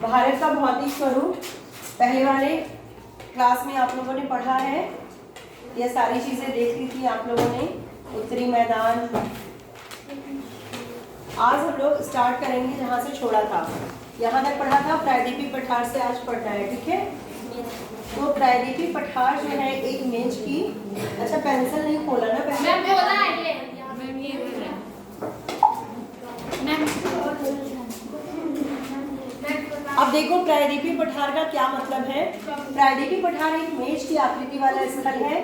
भारत का भौतिक स्वरूप पहले वाले क्लास में आप लोगों ने पढ़ा है। ये सारी चीजें देख ली थी आप लोगों ने। उत्तरी मैदान। आज हम लोग स्टार्ट करेंगे जहाँ से छोड़ा था। यहाँ तक पढ़ा था, प्रायद्वीपीय पठार से आज पढ़ना है, ठीक है। तो प्रायद्वीपीय पठार जो है एक मेज की, अच्छा पेंसिल नहीं खोला ना पहले। अब देखो प्रायद्वीपीय पठार का क्या मतलब है। प्रायद्वीपीय पठार एक मेज की आकृति वाला स्थल है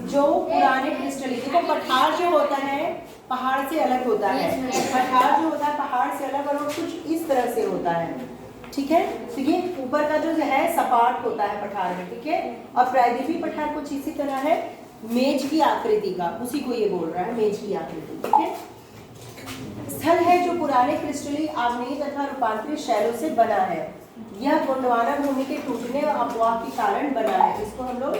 जो पुराने क्रिस्टलीय, देखो पठार जो होता है पहाड़ से अलग होता है। पठार जो होता है पहाड़ से अलग और वो कुछ इस तरह से होता है, ठीक है। तो ये ऊपर का जो है सपाट होता है पठार में, ठीक है। और प्रायद्वीपीय पठार कुछ इसी तरह है, मेज की आकृति का, उसी को ये बोल रहा है, मेज की आकृति, ठीक है। स्थल है जो पुराने क्रिस्टलीय, आग्नेय तथा रूपांतरित शैलों से बना है। यह गोंडवाना भूमि के टूटने और अपवाह के कारण बना है। इसको हम लोग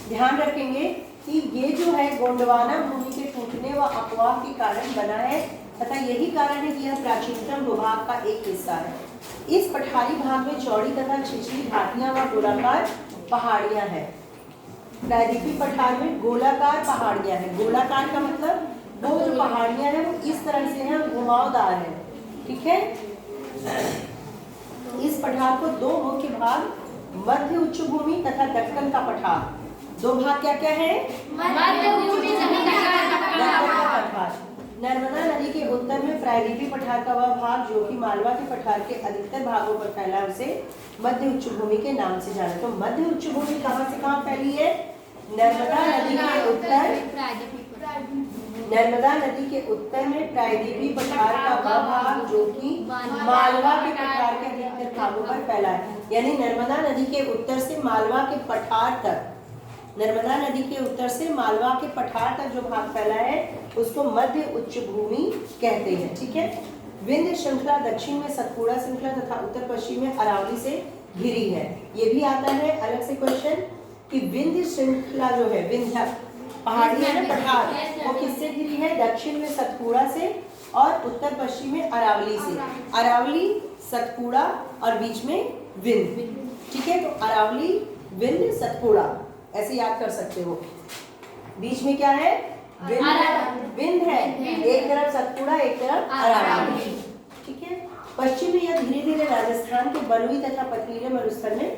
ध्यान रखेंगे कि ये जो है गोंडवाना भूमि के टूटने व अपवाह के कारण बना है तथा यही कारण है कि यह प्राचीनतम भूभाग का एक हिस्सा है। इस पठारी भाग में चौड़ी तथा छिछली घाटियां व गोलाकार पहाड़ियां हैं। प्रायद्वीपीय पठार में गोलाकार पहाड़ियां हैं। गोलाकार का मतलब वो जो पहाड़ियां हैं वो इस तरह से हैं, घुमावदार है, ठीक है। इस पठार को दो मुख्य भाग, मध्य उच्च भूमि तथा दक्कन का पठार, दो भाग क्या क्या है? मध्य उच्च भूमि का पठार। नर्मदा नदी के उत्तर में प्रायद्वीपीय पठार का वह भाग जो कि मालवा के पठार के अधिकतर भागों पर फैला है उसे मध्य उच्च भूमि के नाम से जाना। तो मध्य उच्च भूमि कहाँ से कहाँ फैली है? नर्मदा नदी के उत्तर, नर्मदा नदी के उत्तर में प्रायद्वीपीय पठार का वह भाग जो कि मालवा के पठार के अधिकतर भागों पर फैला है। यानी नर्मदा नदी के उत्तर से मालवा के पठार तक, नर्मदा नदी के उत्तर से मालवा के पठार तक जो भाग फैला है उसको मध्य उच्च भूमि कहते हैं, ठीक है। विंध्य श्रृंखला दक्षिण में सतपुड़ा श्रृंखला तथा उत्तर पश्चिम में अरावली से घिरी है। ये भी आता है अलग से क्वेश्चन कि विंध्य श्रृंखला जो है, विंध्य पहाड़ी है ना पठार, वो किससे घिरी है? दक्षिण में सतपुड़ा से और उत्तर पश्चिम में अरावली से। अरावली, सतपुड़ा और बीच में विंध्य, ठीक है। तो अरावली, विंध्य, सतपुड़ा ऐसे याद कर सकते हो। बीच में क्या है? विंध्य है, एक तरफ सतपुड़ा एक तरफ अरावली, ठीक है। पश्चिम में यह धीरे धीरे राजस्थान के बलुई तथा पथरीले मरुस्थल में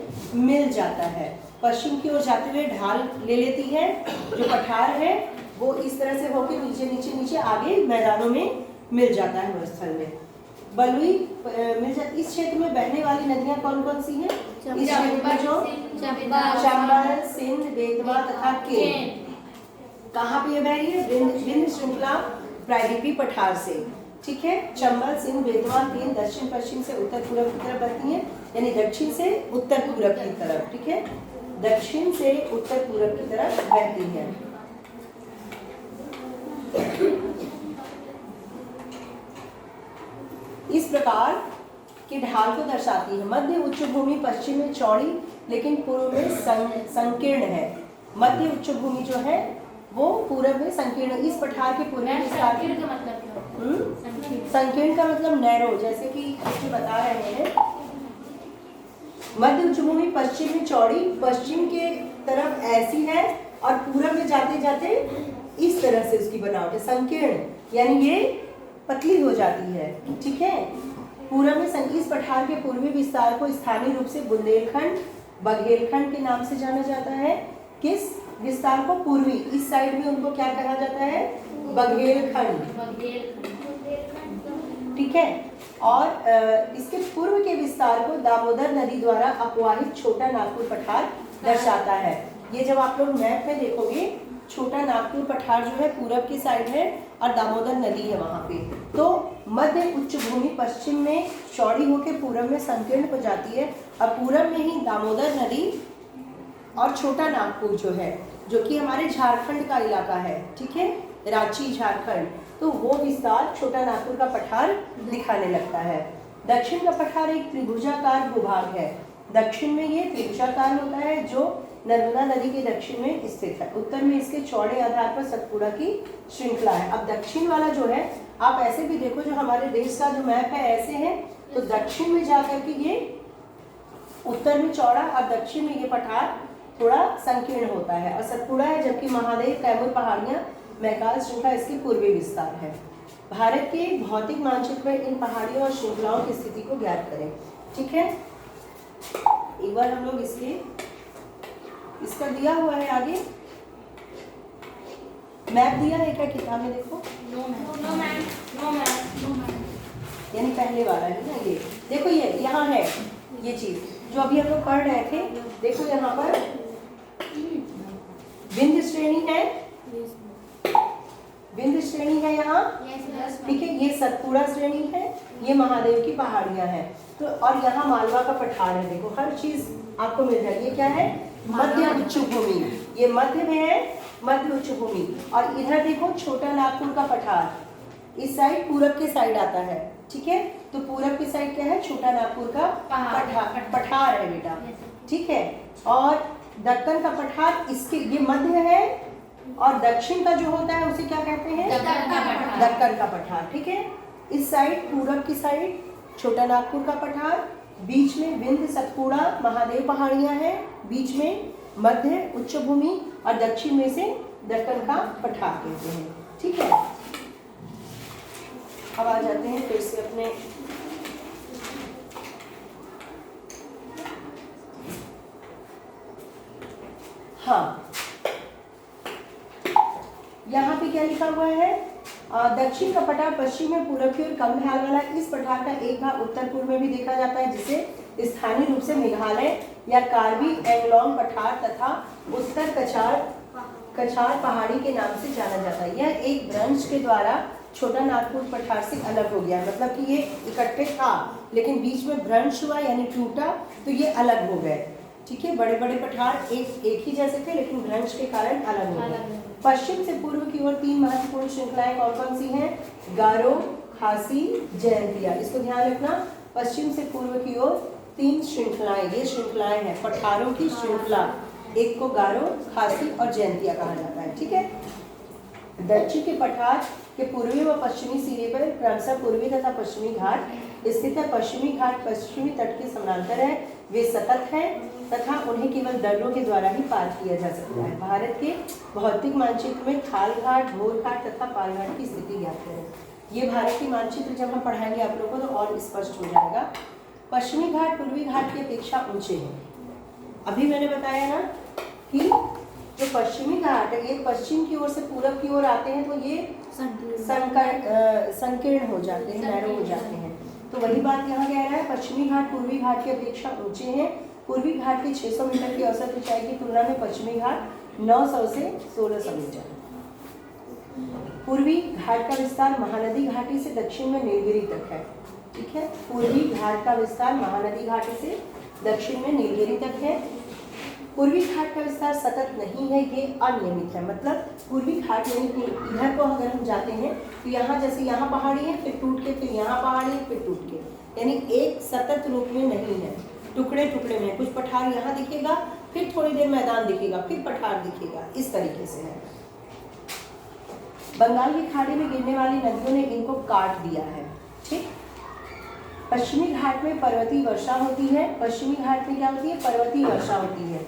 मिल जाता है। पश्चिम की ओर जाते हुए ढाल ले लेती है। जो पठार है वो इस तरह से होकर नीचे नीचे नीचे आगे मैदानों में मिल जाता है मरुस्थल में। बलुई मिल जाती। इस क्षेत्र में बहने वाली नदियां कौन कौन सी हैं? इस क्षेत्र में जो चंबल, सिंध, बेतवा तथा केन, कहाँ पे बह रही है? विंध्य श्रृंखला प्रायद्वीपीय पठार से, ठीक है। चंबल, सिंध, बेतवा, केन दक्षिण पश्चिम से उत्तर पूर्व की तरफ बहती है, यानी दक्षिण से उत्तर पूर्व की तरफ, ठीक है। दक्षिण से उत्तर पूर्व की तरफ बहती है। इस प्रकार की ढाल को दर्शाती है। मध्य उच्च भूमि पश्चिम में चौड़ी लेकिन पूर्व में संकीर्ण है। मध्य उच्च भूमि जो है वो पूर्व में संकीर्ण। इस पठार के पूर्व में संकीर्ण का मतलब क्या? संकीर्ण का मतलब नैरो, जैसे कि बच्चे बता रहे हैं। मध्य उच्च भूमि पश्चिम में चौड़ी, पश्चिम के तरफ ऐसी है और पूर्व में जाते जाते इस तरह से उसकी बनावट है, संकीर्ण, यानी ये पतली हो जाती है, ठीक है। पूर्व में इस पठार के पूर्वी विस्तार को स्थानीय रूप से बुंदेलखंड, बघेलखंड के नाम से जाना जाता है। किस विस्तार को? पूर्वी, इस साइड में उनको क्या कहा जाता है? बघेलखंड, ठीक है। और इसके पूर्व के विस्तार को दामोदर नदी द्वारा अपवाहित छोटा नागपुर पठार दर्शाता है। ये जब आप लोग मैप में देखोगे, छोटा नागपुर पठार जो है पूर्व की साइड है और दामोदर नदी है वहां पे। तो मध्य उच्च भूमि पश्चिम में चौड़ी होकर पूर्व में संकीर्ण हो जाती है और पूर्व में ही दामोदर नदी और छोटा नागपुर जो है, जो कि हमारे झारखंड का इलाका है, ठीक है, रांची झारखंड, तो वो विस्तार छोटा नागपुर का पठार दिखाने लगता है। दक्षिण का पठार एक त्रिभुजाकार भूभाग है। दक्षिण में ये त्रिभुजाकार होता है जो नर्मदा नदी के दक्षिण में स्थित है। उत्तर में इसके चौड़े आधार पर सतपुड़ा की श्रृंखला है। अब दक्षिण वाला जो है आप ऐसे भी देखो, जो हमारे देश का जो मैप है ऐसे है, तो दक्षिण में जाकर के ये उत्तर में चौड़ा और दक्षिण में ये पठार थोड़ा संकीर्ण होता है और सतपुड़ा है, जबकि महादेव, कैमूर पहाड़ियाँ, मैकाल श्रृंखला इसके पूर्वी विस्तार है। भारत के भौतिक मानचित्र में इन पहाड़ियों और श्रृंखलाओं की स्थिति को ज्ञात करें। ठीक है, एक बार हम लोग इसका दिया हुआ है, आगे मैप दिया है क्या किताब में? देखो नो मैम। यानी पहले वाला है ना ये। देखो ये यहाँ है, ये चीज जो अभी हम लोग पढ़ रहे थे। देखो यहाँ पर विंध्य श्रेणी है, विंध्य श्रेणी है यहाँ, ठीक है। ये सतपुड़ा श्रेणी है, ये महादेव की पहाड़ियाँ हैं। तो और यहाँ मालवा का पठार है। देखो हर चीज आपको मिल जाएगी। ये क्या है? मध्य उच्च भूमि। ये मध्य में है, मध्य उच्च भूमि। और इधर देखो छोटा नागपुर का पठार, इस साइड पूरब के साइड आता है। ठीक है, तो पूरब की साइड क्या है? छोटा नागपुर का पठार है बेटा। ठीक है, और दक्कन का पठार इसके ये मध्य है, और दक्षिण का जो होता है उसे क्या कहते हैं? दक्कन का पठार। ठीक है, इस साइड पूरब की साइड छोटा नागपुर का पठार, बीच में विंध्य सतपुड़ा महादेव पहाड़ियां हैं, बीच में मध्य उच्च भूमि और दक्षिण में से दक्कन का पठार कहते हैं। ठीक है, अब आ जाते हैं फिर से अपने यहाँ पे क्या लिखा हुआ है? दक्षिण का पठार पश्चिम में पूरब की ओर कम ढाल वाला। इस पठार का एक भाग उत्तर पूर्व में भी देखा जाता है, जिसे स्थानीय रूप से मेघालय या कार्बी एंगलोंग पठार तथा उत्तर कछार पहाड़ी के नाम से जाना जाता है। यह एक भ्रंश के द्वारा छोटा नागपुर पठार से अलग हो गया, मतलब कि ये इकट्ठे था लेकिन बीच में भ्रंश हुआ यानी टूटा, तो ये अलग हो गए। ठीक है, बड़े बड़े पठार एक ही जैसे थे लेकिन भ्रंश के कारण अलग हो गए। पश्चिम से पूर्व की ओर 3 महत्वपूर्ण श्रृंखलाएं कौन कौन सी हैं? गारो, खासी, जयंतिया। इसको ध्यान रखना, पश्चिम से पूर्व की ओर 3 श्रृंखलाएं, ये श्रृंखलाएं हैं पठारों की श्रृंखला। एक को गारो, खासी और जयंतिया कहा जाता है। ठीक है, दक्षिण के पठार के पूर्वी व पश्चिमी सिरे पर क्रमशः पूर्वी तथा पश्चिमी घाट स्थित है। पश्चिमी घाट पश्चिमी तट के समानांतर है, वे सतत हैं तथा उन्हें केवल दर्रों के द्वारा ही पार किया जा सकता है। भारत के भौतिक मानचित्र में थाल घाट, भोर घाट तथा पाल घाट की स्थिति ज्ञात है। ये भारत की मानचित्र जब हम पढ़ाएंगे आप लोगों को तो और स्पष्ट हो जाएगा। पश्चिमी घाट पूर्वी घाट की अपेक्षा ऊंचे हैं। अभी मैंने बताया ना कि जो पश्चिमी घाट है ये पश्चिम की ओर से पूरब की ओर आते हैं, तो ये संकीर्ण हो जाते हैं, नैरो हो जाते हैं। तो वही बात यहाँ कह रहा है, पश्चिमी घाट पूर्वी घाट की अपेक्षा ऊंचे हैं। पूर्वी घाट की 600 मीटर की औसत ऊंचाई की तुलना में पश्चिमी घाट 900 से 1600 मीटर। पूर्वी घाट का विस्तार महानदी घाटी से दक्षिण में नीलगिरी तक है। ठीक है, पूर्वी घाट का विस्तार महानदी घाटी से दक्षिण में नीलगिरी तक है। पूर्वी घाट का विस्तार सतत नहीं है, ये अनियमित है। मतलब पूर्वी घाट यानी कि इधर को अगर हम जाते हैं तो यहाँ जैसे यहाँ पहाड़ी है, फिर टूट के, फिर यहाँ पहाड़ी है, फिर टूट के, यानी एक सतत रूप में नहीं है, टुकड़े टुकड़े में। कुछ पठार यहाँ दिखेगा, फिर थोड़ी देर मैदान दिखेगा, फिर पठार दिखेगा, इस तरीके से है। बंगाल की खाड़ी में गिरने वाली नदियों ने इनको काट दिया है। ठीक, पश्चिमी घाट में पर्वतीय वर्षा होती है। पश्चिमी घाट में क्या होती है? पर्वतीय वर्षा होती है।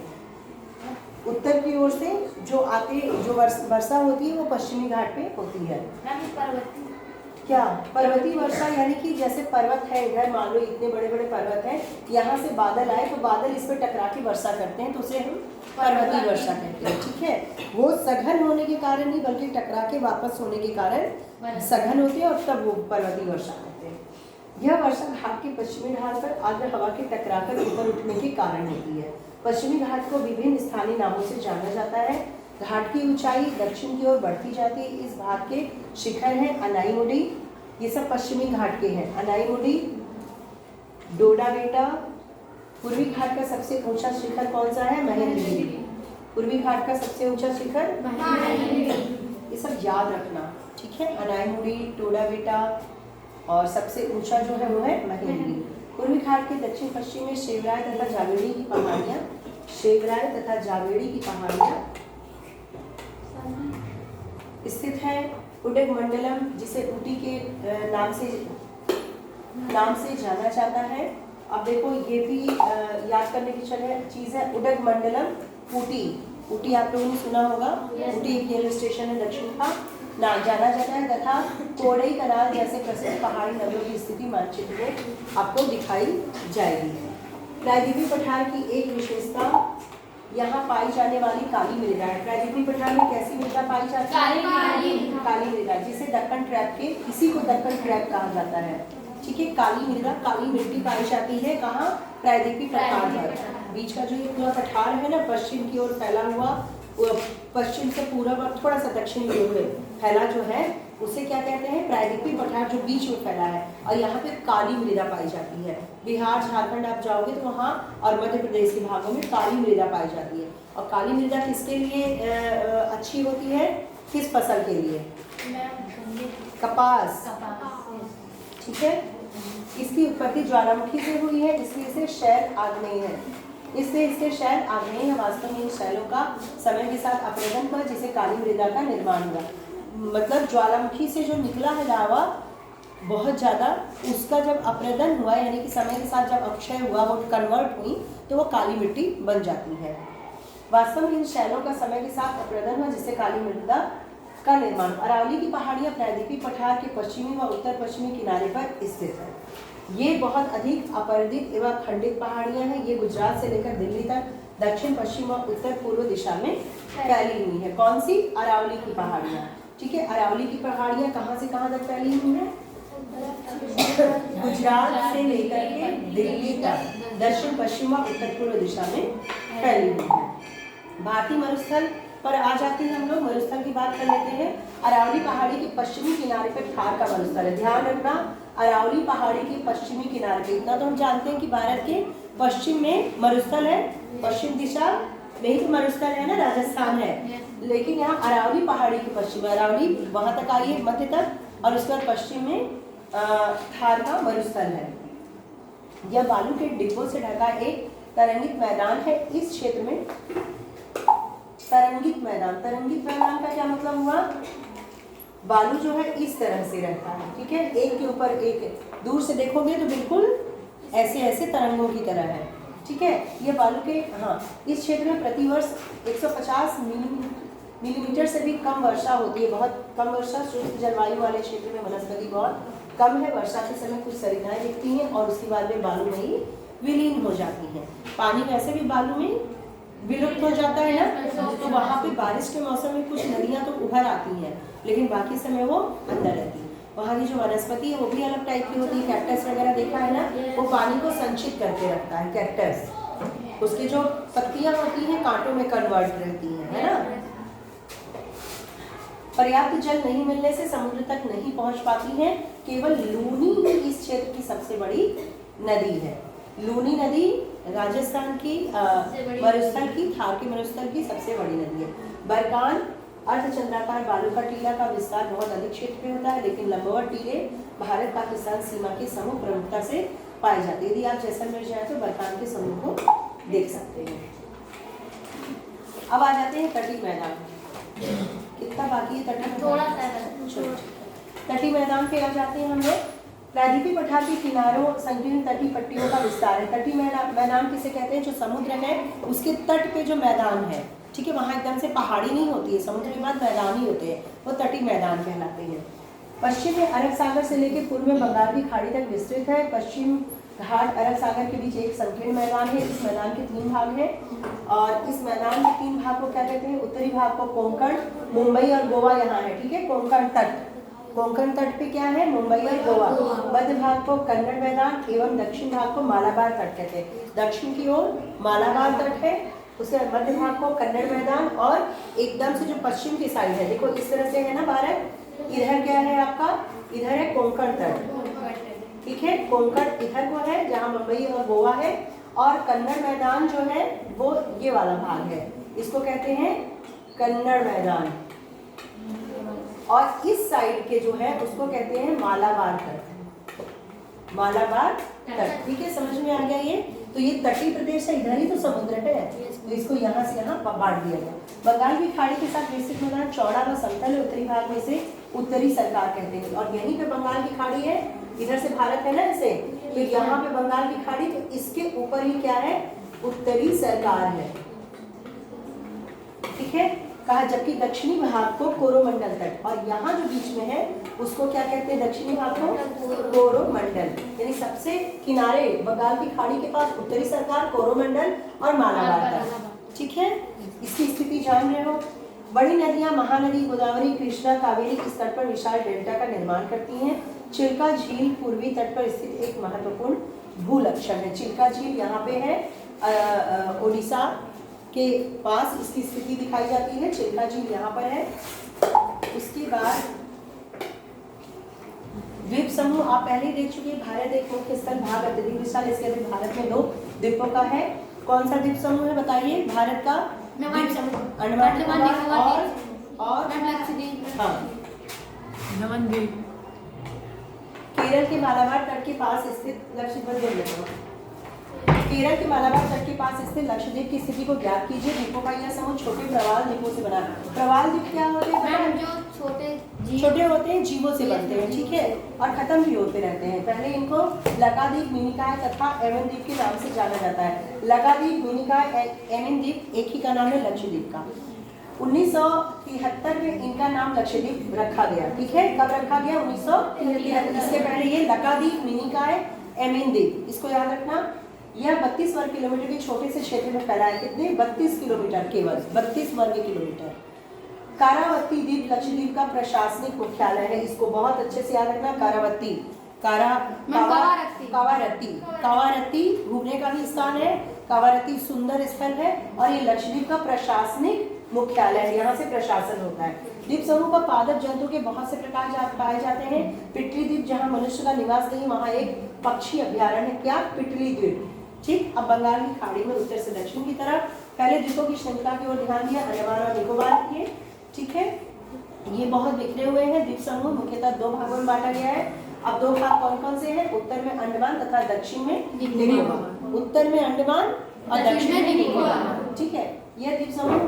उत्तर की ओर से जो वर्षा होती है वो पश्चिमी घाट पे होती है। क्या पर्वतीय वर्षा? यानी कि जैसे पर्वत है इधर, मान लो इतने बड़े बड़े पर्वत हैं, यहाँ से बादल आए तो बादल इस पर टकरा के वर्षा करते हैं, तो उसे हम पर्वतीय वर्षा कहते हैं। ठीक है, वो सघन होने के कारण नहीं बल्कि टकरा के वापस होने के कारण सघन होती है और तब वो पर्वतीय वर्षा कहते हैं। यह वर्षा घाट के पश्चिमी ढाल पर आर्द्र हवा के टकराकर ऊपर उठने के कारण होती है। पश्चिमी घाट को विभिन्न स्थानीय नामों से जाना जाता है। घाट की ऊंचाई दक्षिण की ओर बढ़ती जाती है। इस भाग के शिखर हैं अनाईमुडी, ये सब पश्चिमी घाट के हैं। अनाईमुडी, डोडा बेटा। पूर्वी घाट का सबसे ऊंचा शिखर कौन सा है? महेंद्रगिरी। पूर्वी घाट का सबसे ऊंचा शिखर ये सब याद रखना। ठीक है, अनाईमुडी, डोडा बेटा और सबसे ऊंचा जो है वो है महेंद्रगिरी। पूर्वी घाट के दक्षिण पश्चिम में शेवराय तथा जावेड़ी की पहाड़ियाँ, शेवराय तथा जावेड़ी की पहाड़ियाँ स्थित है। उडगमंडलम, जिसे ऊटी के नाम से जाना जाता है। अब देखो ये भी याद करने की चीज़ है। उडगमंडलम ऊटी, ऊटी आप लोगों ने सुना होगा। ऊटी एक रेलवे स्टेशन है दक्षिण का, ना जाना जाता है तथा कोडई कनाल जैसे प्रसिद्ध पहाड़ी नगरों की स्थिति मानचित्र में आपको दिखाई जाएगी। प्रायद्वीपीय पठार की एक विशेषता यहाँ पाई जाने वाली काली मृदा है। प्रायद्वीपीय पठार में कैसी मृदा पाई जाती है? काली मृदा, जिसे दक्कन ट्रैप के, इसी को दक्कन ट्रैप कहा जाता है। ठीक है, काली मृदा, काली मिट्टी पाई जाती है कहाँ? प्रायद्वीपीय पठार पर। बीच का जो ये पूरा पठार है ना, पश्चिम की ओर फैला हुआ, पश्चिम से पूर्व और थोड़ा सा दक्षिण की ओर फैला जो है, उसे क्या कहते हैं? प्रायद्वीपीय पठार, जो बीच में फैला है। और यहाँ पे काली मृदा पाई जाती है। बिहार, झारखंड आप जाओगे तो वहाँ, और मध्य प्रदेश के भागों में काली मृदा पाई जाती है। और काली मृदा किसके लिए अच्छी होती है? किस फसल के लिए? कपास। ठीक है, इसकी उत्पत्ति ज्वालामुखी से हुई है, इसलिए इसे शैल आग्नेय है। इसलिए इसके शैल आग्नेय है। वास्तव में इन शैलों का समय के साथ अपरदन हुआ, जिसे काली मृदा का निर्माण हुआ। मतलब ज्वालामुखी से जो निकला है लावा बहुत ज़्यादा, उसका जब अपरदन हुआ, यानी कि समय के साथ जब अक्षय हुआ, वो कन्वर्ट हुई, तो वो काली मिट्टी बन जाती है। वास्तव में इन शैलों का समय के साथ अपरदन हुआ, जिससे काली मृदा का निर्माण। अरावली की पहाड़ियाँ प्रायद्वीपीय पठार के पश्चिमी व उत्तर पश्चिमी किनारे पर स्थित है। ये बहुत अधिक अपरदित एवं खंडित पहाड़ियाँ हैं। ये गुजरात से लेकर दिल्ली तक दक्षिण पश्चिम और उत्तर पूर्व दिशा में फैली हुई है। कौन सी? अरावली की पहाड़ियाँ। ठीक है, अरावली की पहाड़ियाँ कहाँ से कहाँ तक फैली हुई हैं? गुजरात से लेकर के दिल्ली तक दक्षिण पश्चिम और उत्तर पूर्व दिशा में फैली हुई है। भारतीय मरुस्थल पर आ जाते हैं हम लोग। मरुस्थल की बात कर लेते हैं। अरावली पहाड़ी के पश्चिमी किनारे पर थार का मरुस्थल है। ध्यान रखना, अरावली पहाड़ी के पश्चिमी किनारे पे, इतना तो हम जानते हैं कि भारत के पश्चिम में मरुस्थल है, पश्चिम दिशा में ही तो मरुस्थल है ना, राजस्थान है। लेकिन यहाँ अरावली पहाड़ी के पश्चिम, अरावली वहाँ तक आई है मध्य तक, और उसके बाद पश्चिम में थार का मरुस्थल है। यह बालू के डिब्बों से ढका एक तरंगित मैदान है। इस क्षेत्र में तरंगित मैदान का क्या मतलब हुआ? बालू जो है इस तरह से रहता है। ठीक है, एक के ऊपर एक, दूर से देखोगे तो बिल्कुल ऐसे ऐसे तरंगों की तरह है। ठीक है, ये बालू के, हाँ, इस क्षेत्र में प्रतिवर्ष 150 मिलीमीटर से भी कम वर्षा होती है। बहुत कम वर्षा, शुष्क जलवायु वाले क्षेत्र में वनस्पति बहुत कम है। वर्षा के समय कुछ सरिताएं दिखती हैं और उसके बाद में बालू में ही विलीन हो जाती हैं। पानी वैसे भी बालू में विलुप्त हो जाता है ना, तो वहाँ पे बारिश के मौसम में कुछ नदियाँ तो उभर आती हैं, लेकिन बाकी समय वो अंदर रहती है। वहाँ की जो वनस्पति है वो भी अलग टाइप की होती है। कैक्टस वगैरह देखा है ना, वो पानी को संचित करके रखता है। कैक्टस, उसकी जो पत्तियाँ होती हैं कांटों में कन्वर्ट रहती हैं, है ना। पर्याप्त जल नहीं मिलने से समुद्र तक नहीं पहुँच पाती हैं। केवल लूनी ही इस क्षेत्र की सबसे बड़ी नदी है। लूनी नदी राजस्थान की मरुस्थल की, थार के मरुस्थल की सबसे बड़ी नदी है। बरकान अर्धचंद्राकार बालू का टीला का विस्तार बहुत अधिक क्षेत्र में होता है, लेकिन लंबवत टीले भारत पाकिस्तान सीमा के समूह प्रमुखता से पाए जाते हैं। यदि आप जैसलमेर जाए तो बरकान के समूह को देख सकते हैं। अब आ जाते हैं तटीय मैदान। कितना बाकी है तटीय मैदान? थोड़ा सा। तटीय मैदान पे आ जाते हैं हम लोग। प्रायद्वीपीय पठार के किनारों संकीर्ण तटीय पट्टियों का विस्तार है। तटीय मैदान किसे कहते हैं? जो समुद्र है उसके तट पे जो मैदान है, ठीक है, वहाँ एकदम से पहाड़ी नहीं होती है, समुद्र के बाद मैदान ही होते हैं, वो तटीय मैदान कहलाते हैं। पश्चिम में अरब सागर से लेकर पूर्व में बंगाल की खाड़ी तक विस्तृत है। पश्चिम घाट अरब सागर के बीच एक संकीर्ण मैदान है। इस मैदान के 3 भाग हैं, और इस मैदान के 3 भाग को क्या कहते हैं? उत्तरी भाग को कोंकण, मुंबई और गोवा यहाँ है। ठीक है, कोंकण तट पे क्या है? मुंबई और गोवा। मध्य भाग को कन्नड़ मैदान एवं दक्षिण भाग को मालाबार तट कहते हैं। दक्षिण की ओर मालाबार तट है, उसके मध्य भाग को कन्नड़ मैदान, और एकदम से जो पश्चिम की साइड है, देखो इस तरह से है ना भारत, इधर क्या है आपका? इधर है कोंकण तट। ठीक है, कोंकण इधर को है जहाँ मुंबई और गोवा है, और कन्नड़ मैदान जो है वो ये वाला भाग है, इसको कहते हैं कन्नड़ मैदान। और इस साइड के जो है उसको कहते हैं मालाबार तट। मालाबार तट। ठीक है, समझ में आ गया ये। तो ये तटीय प्रदेश है, इधर ही तो समुद्र है, तो इसको यहाँ से यहाँ बांट दिया गया। बंगाल की खाड़ी के साथ विस्तृत मैदान चौड़ा व समतल है, उत्तरी भाग में से उत्तरी सरकार कहते हैं। और यहीं पे बंगाल की खाड़ी है, इधर से भारत है ना इसे, तो यहाँ पे बंगाल की खाड़ी, तो इसके ऊपर ही क्या है, उत्तरी सरकार है। ठीक है, कहा। जबकि दक्षिणी भाग को कोरोमंडल तट, और यहाँ जो बीच में है उसको क्या कहते हैं, दक्षिणी भाग को कोरोमंडल, यानी सबसे किनारे बंगाल की खाड़ी के पास उत्तरी सरकार, कोरोमंडल और मालाबार तट। ठीक है, इसकी स्थिति जान रहे हो। बड़ी नदियां महानदी गोदावरी, कृष्णा, कावेरी इस तट पर विशाल डेल्टा का निर्माण करती हैं। चिल्का झील पूर्वी तट पर स्थित एक महत्वपूर्ण भूलक्षण है। चिल्का झील यहाँ पे है, ओडिशा के पास इसकी स्थिति दिखाई जाती है। चिल्का झील यहाँ पर है। उसके बाद द्वीप समूह आप पहले ही देख चुके हैं। भारत एक मुख्य स्थल, भाग अत्यधिक विशाल। इसके अभी भारत में 2 द्वीपों का है। कौन सा द्वीप समूह है बताइए, भारत का द्वीप समूह अंडमान निकोबार और लक्षद्वीप। हाँ, केरल के मालाबार तट के पास स्थित लक्षद्वीप, केरल के मालाबार तट के पास स्थित लक्षद्वीप की स्थिति को ज्ञात कीजिए। द्वीपों का यह समूह छोटे प्रवाल द्वीपों से बना है। प्रवाल द्वीप क्या होते हैं, जो छोटे होते हैं, जीवों से बनते हैं। ठीक है, और खत्म भी होते रहते हैं। पहले इनको लकाद्वीप, मिनिकॉय तथा एमन द्वीप के नाम से जाना जाता है। लकाद्वीप, मिनिकॉय, एमन द्वीप एक ही का नाम है, लक्षद्वीप का। 1973 में इनका नाम लक्षद्वीप रखा गया। ठीक है, कब रखा गया, 1973। इसके पहले ये लकाद्वीप, मिनिकॉय, एमन द्वीप, इसको याद रखना। यह 32 वर्ग किलोमीटर के छोटे से क्षेत्र में फैला है। कितने, 32 किलोमीटर, केवल 32 वर्ग किलोमीटर। कारावती द्वीप लक्षद्वीप का प्रशासनिक मुख्यालय है। इसको बहुत अच्छे से याद रखना। कारावती, कावारत्ती घूमने का भी स्थान है। कावारत्ती सुंदर स्थल है और ये लक्षद्वीप का प्रशासनिक मुख्यालय है। यहाँ से प्रशासन होता है। द्वीप समूह पर पादप जंतु के बहुत से प्रकार पाए जाते हैं। पिटली द्वीप, जहाँ मनुष्य का निवास नहीं, वहाँ एक पक्षी अभ्यारण्य है। क्या, पिटली द्वीप। ठीक, अब बंगाल की खाड़ी में उत्तर से दक्षिण की तरफ पहले द्वीपों की श्रृंखला की ओर ध्यान दिया, अंडमान और निकोबार किए। ठीक है, ये बहुत बिखरे हुए हैं। द्वीप समूह मुख्यतः 2 भागों में बांटा गया है। अब 2 भाग कौन कौन से हैं, उत्तर में अंडमान तथा दक्षिण में निकोबार। उत्तर में अंडमान और दक्षिण में निकोबार। ठीक है, यह द्वीप समूह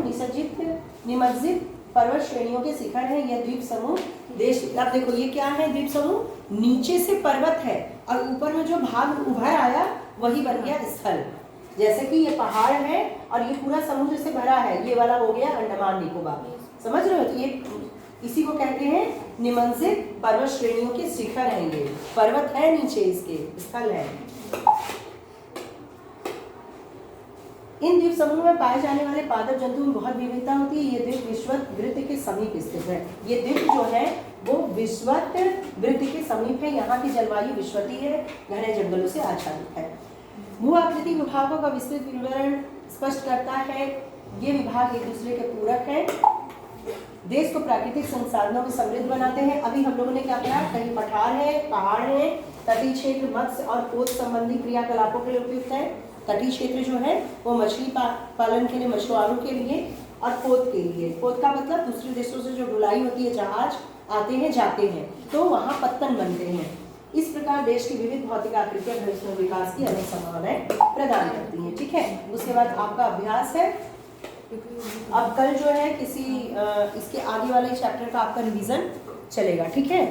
निमज्जित पर्वत श्रेणियों के शिखर है। यह द्वीप समूह देश, अब देखो ये क्या है, द्वीप समूह नीचे से पर्वत है और ऊपर में जो भाग उभर आया वही बन गया स्थल। जैसे कि ये पहाड़ है और ये पूरा समुद्र से भरा है, ये वाला हो गया अंडमान निकोबार। समझ रहे हो, तो ये इसी को कहते हैं निमज्जित पर्वत श्रेणियों के शिखर हैं। ये पर्वत है नीचे, इसके स्थल है। इन द्वीप समूह में पाए जाने वाले पादप जंतु में बहुत विविधता होती है। ये द्वीप विषुवत वृत्त के समीप स्थित है। ये द्वीप जो है वो विषुवत वृत्त के समीप है। यहाँ की जलवायु विषुवतीय है, घने जंगलों से आच्छादित है। भू आकृति विभागों का विस्तृत विवरण स्पष्ट करता है। ये विभाग एक दूसरे के पूरक है, देश को प्राकृतिक संसाधनों में समृद्ध बनाते हैं। अभी हम लोगों ने क्या कहा, कहीं पठार है, पहाड़ है, तटीय क्षेत्र मत्स्य और पोत संबंधी क्रियाकलापों के लिए उपयुक्त है। तटीय क्षेत्र जो है वो मछली पालन के लिए, मछुआरों के लिए, और पोत के लिए। पोत का मतलब दूसरे देशों से जो ढुलाई होती है, जहाज आते हैं जाते हैं तो वहाँ पत्तन बनते हैं। इस प्रकार देश की विविध भौतिक आकृतियां भविष्य में विकास की अनेक संभावनाएं प्रदान करती हैं। ठीक है, उसके बाद आपका अभ्यास है। अब कल जो है इसके आगे वाले चैप्टर का आपका रिवीजन चलेगा। ठीक है,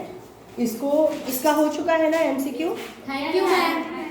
इसका हो चुका है ना MCQ। Thank you ma'am.